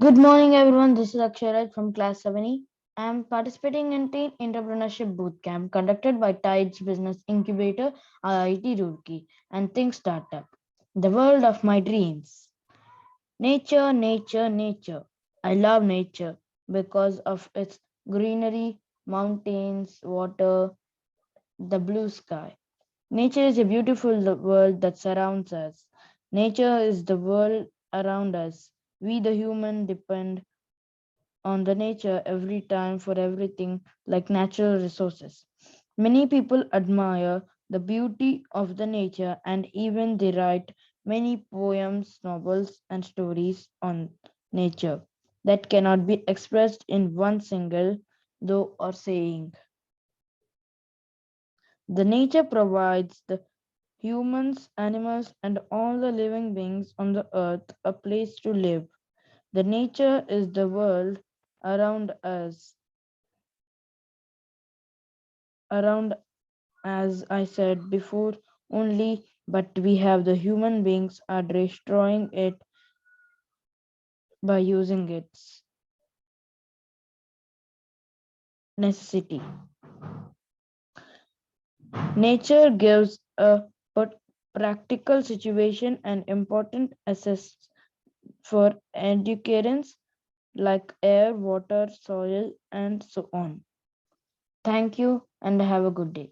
Good morning, everyone. This is Akshay from Class 7E. I am participating in Teen Entrepreneurship Bootcamp conducted by Tides Business Incubator, IIT Roorkee, and Think Startup. The world of my dreams. Nature, nature, nature. I love nature because of its greenery, mountains, water, the blue sky. Nature is a beautiful world that surrounds us. Nature is the world around us. We, the human, depend on the nature every time for everything like natural resources. Many people admire the beauty of the nature and even they write many poems, novels, and stories on nature that cannot be expressed in one single though or saying. The nature provides the humans, animals, and all the living beings on the earth a place to live. The nature is the world around us, around as I said before, only but we have the human beings are destroying it by using its necessity. Nature gives a practical situation and important assets for educators like air, water, soil, and so on. Thank you and have a good day.